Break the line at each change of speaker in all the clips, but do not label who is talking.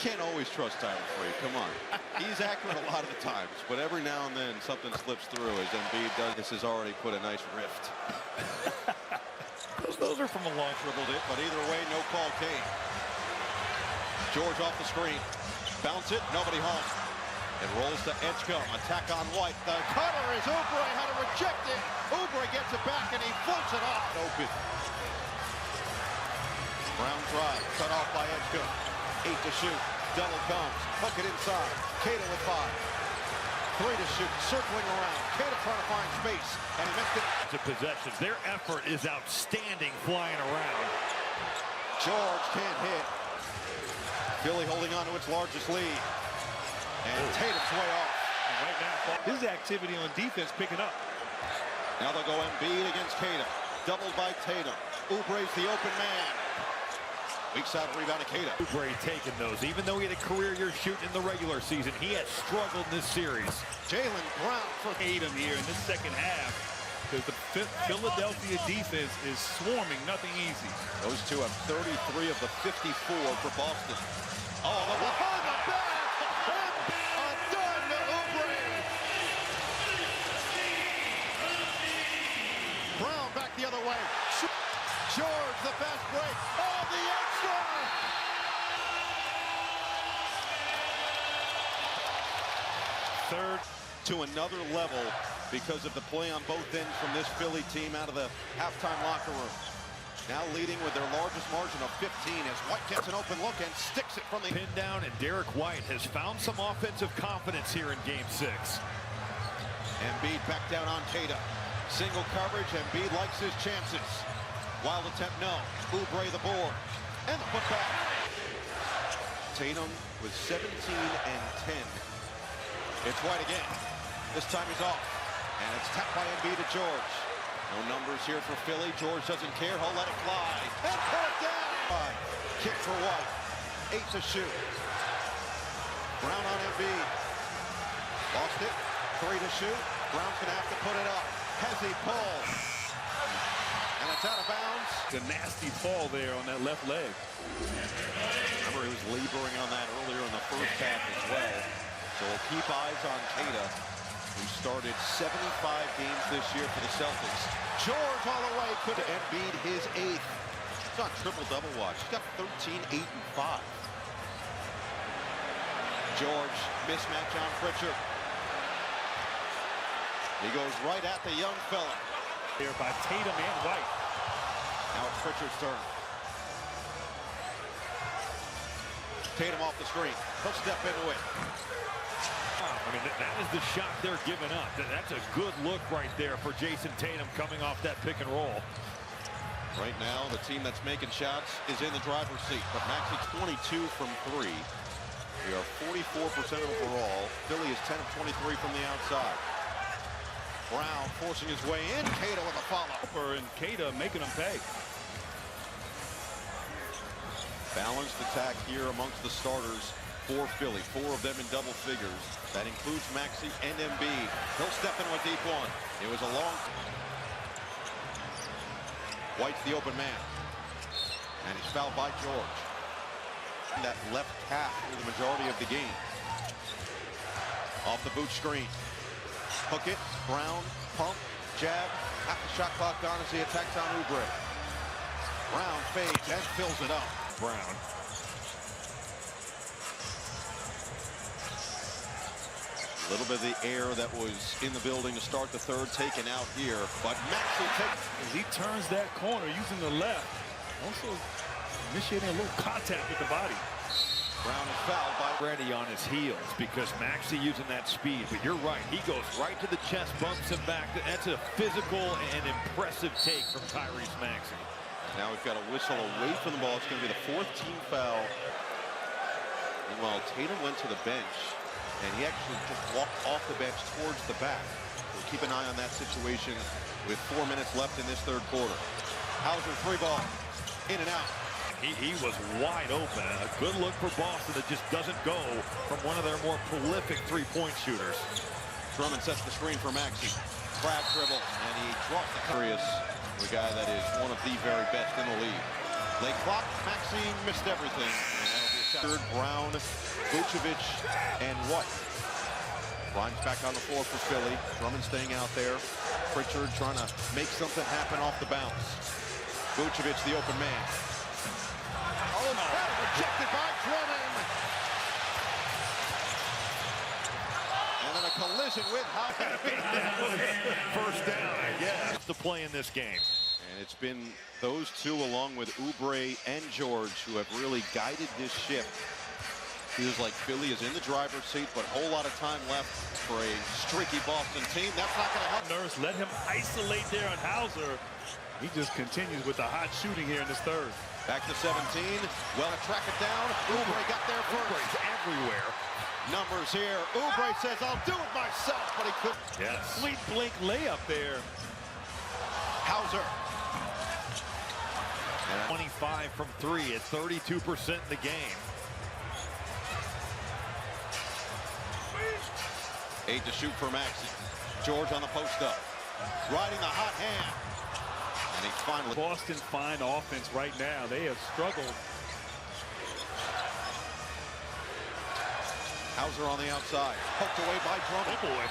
can't always trust Tyler Free. Come on. He's accurate a lot of the times, but every now and then something slips through as Embiid does. This has already put a nice rift.
Those are from a long dribble,
but either way, no call came. George off the screen. Bounce it, nobody home. It rolls to Edgecombe. Attack on White. The cutter is Oubre. Had to reject it. Oubre gets it back and he floats it off. Open. Brown drive. Cut off by Edgecombe. 8 to shoot. Double comes. Hook it inside. Cato with 5. 3 to shoot. Circling around. Cato trying to find space. And he missed it.
To possessions. Their effort is outstanding flying around.
George can't hit. Philly holding on to its largest lead. And Tatum's way off.
And right now, his activity on defense picking up.
Now they'll go Embiid against Tatum. Doubled by Tatum. Oubre's the open man. Weak side rebound to Cato.
Oubre taking those. Even though he had a career year shooting in the regular season, he has struggled in this series.
Jalen Brown for
Tatum here in this second half. Because the Philadelphia defense is swarming, nothing easy.
Those two have 33 of the 54 for Boston. Oh, the behind the back! A dime to Oubre! Brown back the other way. George, the fast break. Oh, the extra! Third to another level because of the play on both ends from this Philly team out of the halftime locker room. Now leading with their largest margin of 15 as White gets an open look and sticks it from the
pin down, and Derek White has found some offensive confidence here in Game 6.
Embiid back down on Tatum. Single coverage, Embiid likes his chances. Wild attempt, no. Oubre the board. And the putback. Tatum with 17 and 10. It's White again. This time he's off. And it's tapped by Embiid to George. No numbers here for Philly. George doesn't care. He'll let it fly. And put it down. Kick for White. 8 to shoot. Brown on Embiid. Lost it. 3 to shoot. Brown's going to have to put it up. Has he pulled? And it's out of bounds.
It's a nasty fall there on that left leg.
Remember, he was laboring on that earlier in the first half as well. So we'll keep eyes on Cato, who started 75 games this year for the Celtics. George all the way could Embiid his 8th. He's on triple-double watch. He's got 13, 8, and 5. George, mismatch on Pritchard. He goes right at the young fella.
Here by Tatum and White.
Now it's Pritchard's turn. Tatum off the screen. He'll step into it.
I mean, that is the shot they're giving up. That's a good look right there for Jason Tatum coming off that pick and roll.
Right now, the team that's making shots is in the driver's seat. But Maxey 22 from 3. We are 44% overall. Philly is 10 of 23 from the outside. Brown forcing his way in. Cato with a follow.
And Cato making them pay.
Balanced attack here amongst the starters for Philly. 4 of them in double figures. That includes Maxey and Embiid. He'll step into a deep one. It was a long. White's the open man. And he's fouled by George. That left half for the majority of the game. Off the boot screen. Hook it. Brown. Pump. Jab. Half the shot clock down as he attacks on Oubre. Brown fades and fills it up.
Brown.
A little bit of the air that was in the building to start the third taken out here, but Maxey takes.
As he turns that corner using the left, also initiating a little contact with the body.
Brown is fouled by
Ready on his heels because Maxey using that speed, but you're right, he goes right to the chest, bumps him back. That's a physical and impressive take from Tyrese Maxey.
Now we've got a whistle away from the ball. It's going to be the 4th team foul. Meanwhile, Tatum went to the bench, and he actually just walked off the bench towards the back. We'll keep an eye on that situation with 4 minutes left in this third quarter. Hauser, 3 ball, in and out.
He was wide open. A good look for Boston that just doesn't go from one of their more prolific three-point shooters.
Drummond sets the screen for Maxey. Crab dribble, and he drops the curious. The guy that is one of the very best in the league. Late clock, Maxey missed everything, and that'll be Brown, Vucevic, and White. Ryan's back on the floor for Philly. Drummond staying out there. Pritchard trying to make something happen off the bounce. Vucevic, the open man. Oh, no. Rejected by Drummond. And then a collision with Howard.
First down, I guess, to play in this game.
And it's been those two, along with Oubre and George, who have really guided this ship. Feels like Philly is in the driver's seat, but a whole lot of time left for a streaky Boston team. That's not going to help.
Nurse let him isolate there on Hauser. He just continues with the hot shooting here in this third.
Back to 17. Well, to track it down. Oubre got there first.
Oubre's everywhere.
Numbers here. Oubre says, I'll do it myself, but he couldn't.
Yes.
Sweet blink layup there.
Hauser.
25 from 3 at 32% in the game.
8 to shoot for Maxey. George on the post up. Riding the hot hand. And he finally.
Boston fine offense right now. They have struggled.
Hauser on the outside. Poked away by Drummond.
Oh boy.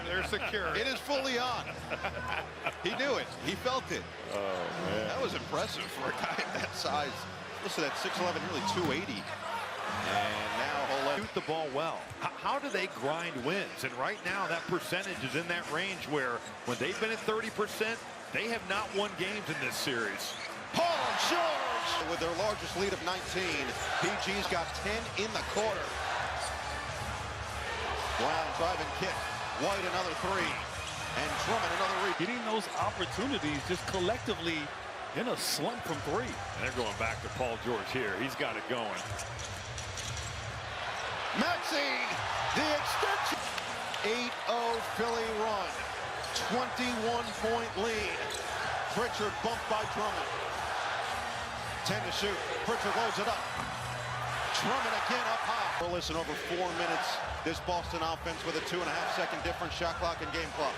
They're secure. It is fully on. He knew it. He felt it.
Oh, man.
That was impressive for a guy that size. Listen, at 6'11", nearly 280. And now he'll
Shoot the ball well. How do they grind wins? And right now, that percentage is in that range where when they've been at 30%, they have not won games in this series.
Paul George with their largest lead of 19. PG's got 10 in the quarter. Brown driving kick. White another three. And Drummond another rebound.
Getting those opportunities just collectively in a slump from 3.
And they're going back to Paul George here. He's got it going.
Maxey, the extension. 8-0 Philly run. 21-point lead. Pritchard bumped by Drummond. 10 to shoot. Pritchard loads it up. Drummond again up high. We'll listen over 4 minutes. This Boston offense with a 2.5-second difference shot clock and game clock.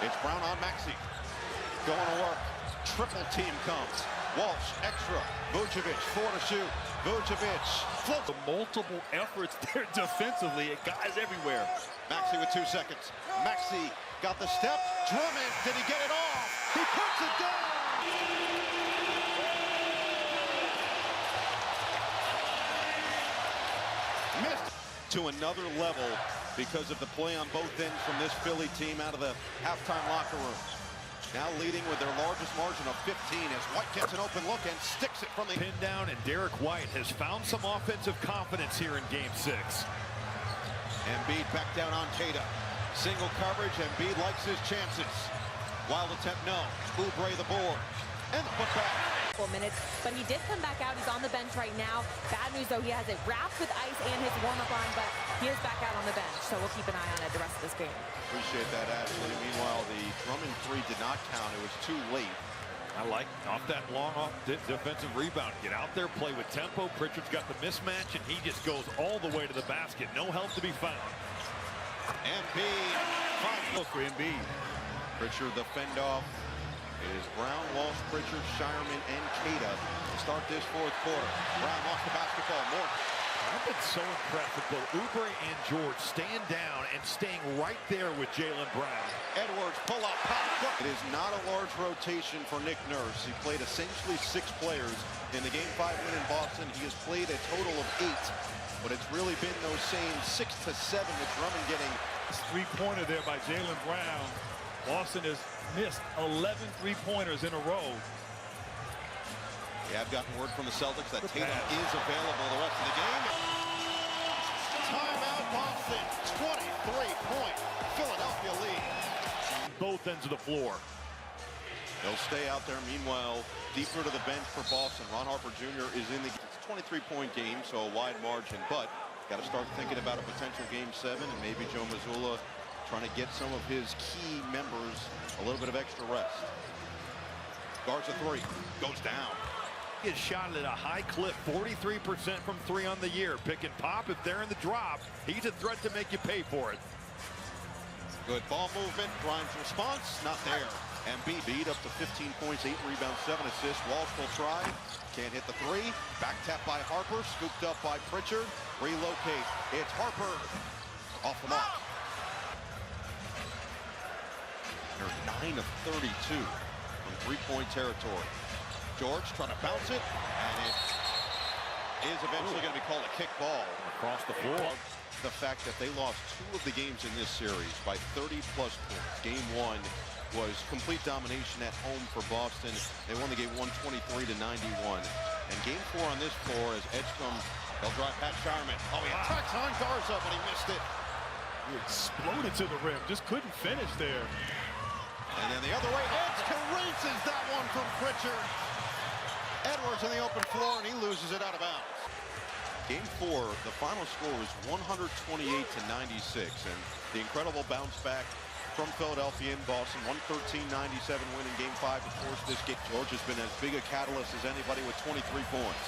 It's Brown on Maxey. Going to work. Triple team comes. Walsh, extra. Vucevic, 4 to shoot. Vucevic floats.
The multiple efforts there defensively. Guys everywhere.
Maxey with 2 seconds. Maxey got the step. Drummond, did he get it off? He puts it down. Missed to another level because of the play on both ends from this Philly team out of the halftime locker room. Now leading with their largest margin of 15 as White gets an open look and sticks it from the
Pin down, and Derek White has found some offensive confidence here in Game 6.
Embiid back down on Tatum. Single coverage, Embiid likes his chances. Wild attempt, no. Oubre the board. And the putback.
4 minutes, but he did come back out. He's on the bench right now. Bad news, though, he has it wrapped with ice and his warm-up on, but he is back out on the bench, so we'll keep an eye on it the rest of this game.
Appreciate that, Ashley. Meanwhile, the Drummond 3 did not count. It was too late.
I like off that long defensive rebound. Get out there, play with tempo. Pritchard's got the mismatch, and he just goes all the way to the basket. No help to be found.
Embiid.
Fine look for Embiid.
Pritchard the fend off. It is Brown, Walsh, Pritchard, Shireman, and Queta to start this fourth quarter. Brown lost the basketball. More.
I've been so impressed with both Oubre and George staying down and staying right there with Jaylen Brown.
Edwards pull up pop. It is not a large rotation for Nick Nurse. He played essentially 6 players in the Game 5 win in Boston. He has played a total of 8, but it's really been those same 6 to 7 with Drummond getting.
This three-pointer there by Jaylen Brown. Boston has missed 11 three-pointers in a row.
We have gotten word from the Celtics that Tatum is available the rest of the game. Timeout Boston. 23-point Philadelphia lead.
Both ends of the floor.
They'll stay out there. Meanwhile, deeper to the bench for Boston. Ron Harper Jr. is in the. It's a 23-point game, so a wide margin, but got to start thinking about a potential Game 7, and maybe Joe Mazzulla trying to get some of his key members a little bit of extra rest. Guards a 3, goes down.
He has shot it at a high clip, 43% from 3 on the year. Pick and pop if they're in the drop. He's a threat to make you pay for it.
Good ball movement. Grimes' response, not there. Embiid up to 15 points, 8 rebounds, 7 assists. Walsh will try. Can't hit the three. Back tap by Harper. Scooped up by Pritchard. Relocate. It's Harper. Off the mark. They're 9 of 32 from three-point territory. George trying to bounce it, and it is eventually going to be called a kick ball.
Across the floor.
The fact that they lost 2 of the games in this series by 30+ points. Game 1 was complete domination at home for Boston. They won the game 123 to 91. And game 4 on this floor as Edgecombe, they'll drive Pat Shireman. Oh, he attacks on Garza, but he missed it.
He exploded to the rim, just couldn't finish there.
And then the other way, Edgecombe races that one from Pritchard. Edwards on the open floor, and he loses it out of bounds. Game 4, the final score was 128 to 96, and the incredible bounce back from Philadelphia in Boston, 113-97 win in Game 5 to force this game. George has been as big a catalyst as anybody with 23 points.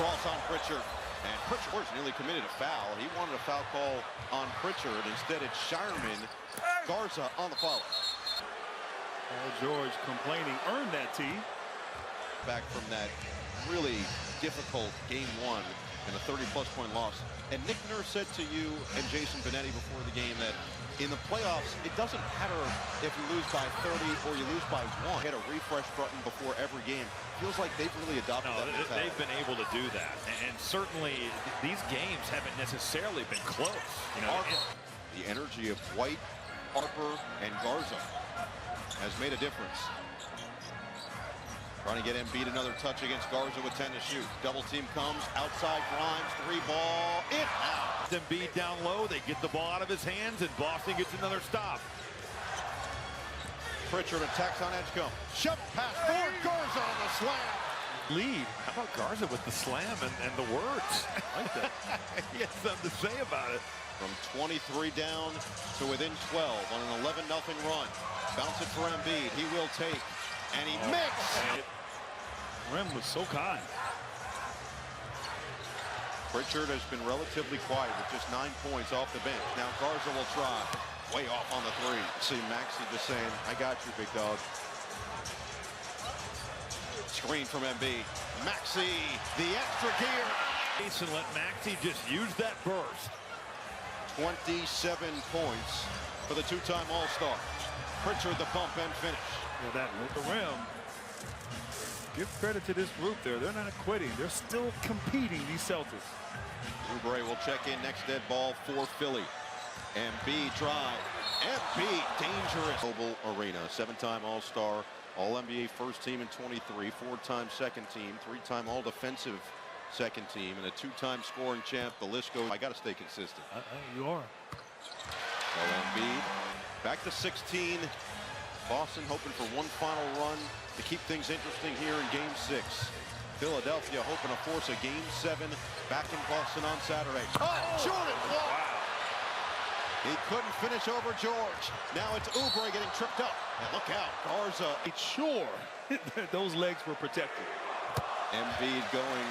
Cross on Pritchard, and Pritchard nearly committed a foul. He wanted a foul call on Pritchard. Instead, it's Shireman. Garza on the follow.
Paul George complaining, earned that tee.
Back from that really difficult Game 1 and a 30+ point loss. And Nick Nurse said to you and Jason Benetti before the game that in the playoffs, it doesn't matter if you lose by 30 or you lose by 1. Hit a refresh button before every game. Feels like they've really adopted that mentality.
They've been able to do that. And certainly, these games haven't necessarily been close. You know,
the energy of White, Harper, and Garza has made a difference. Trying to get Embiid another touch against Garza with 10 to shoot. Double team comes, outside Grimes, 3-ball, in, out.
Embiid down low, they get the ball out of his hands, and Boston gets another stop.
Pritchard attacks on Edgecombe. Shove pass forward, Garza on the slam.
Lead. How about Garza with the slam and the words? I like that. He has something to say about it.
From 23 down to within 12 on an 11-0 run. Bounce it for Embiid. He will take. And he mixed.
Rim was so kind.
Pritchard has been relatively quiet with just 9 points off the bench. Now Garza will try. Way off on the three. See Maxey just saying, I got you, big dog. Screen from Embiid. Maxey, the extra gear.
And let Maxey just use that burst.
27 points for the two-time All-Star. Pritchard the bump and finish.
Yeah, that with the rim. Give credit to this group there. They're not quitting. They're still competing, these Celtics.
Oubre will check in next dead ball for Philly. Embiid drive. Embiid dangerous. Mobile Arena. 7-time All-Star. All-NBA first team in 23. 4-time second team. 3-time All-Defensive second team. And a 2-time scoring champ. The list goes. I got to stay consistent.
You are.
So Embiid back to 16. Boston hoping for one final run to keep things interesting here in Game 6. Philadelphia hoping to force a Game 7 back in Boston on Saturday. Oh, Jordan! Wow. He couldn't finish over George. Now it's Oubre getting tripped up. And look out, Garza.
It's sure those legs were protected.
Embiid going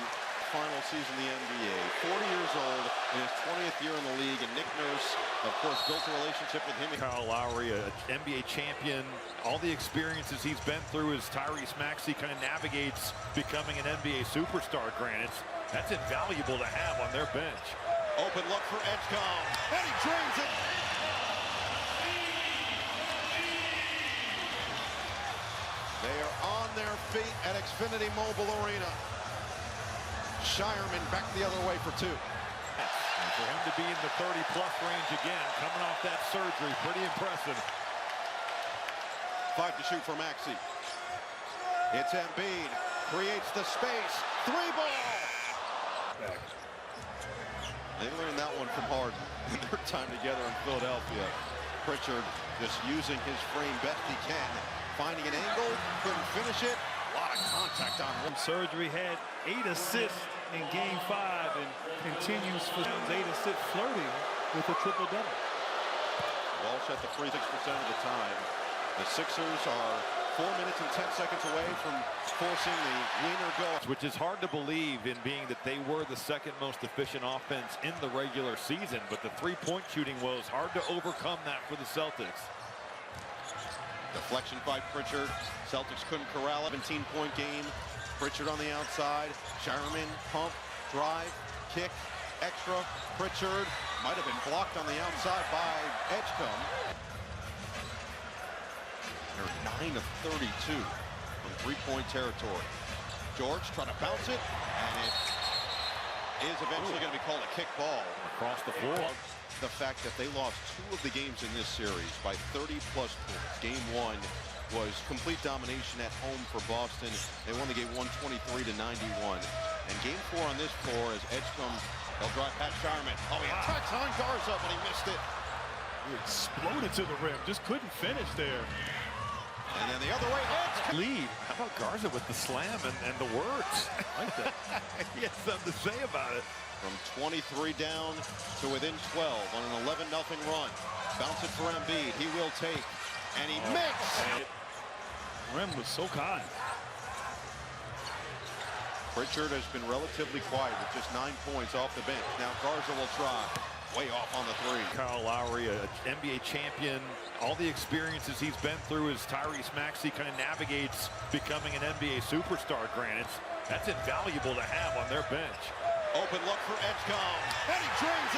final season in the NBA. 40 years old in his 20th year in the league. And Nick Nurse, of course, built a relationship with him.
Kyle Lowry, an NBA champion. All the experiences he's been through as Tyrese Maxey kind of navigates becoming an NBA superstar. Granted, that's invaluable to have on their bench.
Open look for Edgecombe, and he drains it. They are on their feet at Xfinity Mobile Arena. Shireman back the other way for 2.
And for him to be in the 30+ range again, coming off that surgery, pretty impressive.
5 to shoot for Maxey. It's Embiid, creates the space, 3-ball. They learned that one from Harden in their time together in Philadelphia. Pritchard just using his frame best he can, finding an angle, couldn't finish it. A lot of contact on him.
Surgery had 8 assists in Game 5 and continues for 8 assists, flirting with a triple-double.
Walsh at the 36% of the time. The Sixers are 4 minutes and 10 seconds away from forcing the winner goal.
Which is hard to believe in being that they were the second most efficient offense in the regular season, but the three-point shooting was hard to overcome that for the Celtics.
Deflection by Pritchard. Celtics couldn't corral it. 17-point game. Pritchard on the outside. Sherman, pump, drive, kick, extra. Pritchard might have been blocked on the outside by Edgecombe. They're 9 of 32 from three-point territory. George trying to bounce it, and it is eventually going to be called a kick ball.
Across the floor.
The fact that they lost 2 of the games in this series by 30+ points. Game 1 was complete domination at home for Boston. They won the game 123-91. And game 4 on this floor as Edgecombe, they'll drive past Sharman. Oh, he attacks on Garza, but he missed it.
He exploded to the rim, just couldn't finish there.
And then the other way, Edgecombe.
Lead. How about Garza with the slam and the words?
I like that.
He has something to say about it.
From 23 down to within 12 on an 11-0 run. Bounce it for Embiid. He will take. And he makes.
Rim was so kind.
Pritchard has been relatively quiet with just 9 points off the bench. Now Garza will try. Way off on the 3.
Kyle Lowry, an NBA champion. All the experiences he's been through as Tyrese Maxey kind of navigates becoming an NBA superstar, granted. That's invaluable to have on their bench.
Open look for Edgecombe. And he drains it.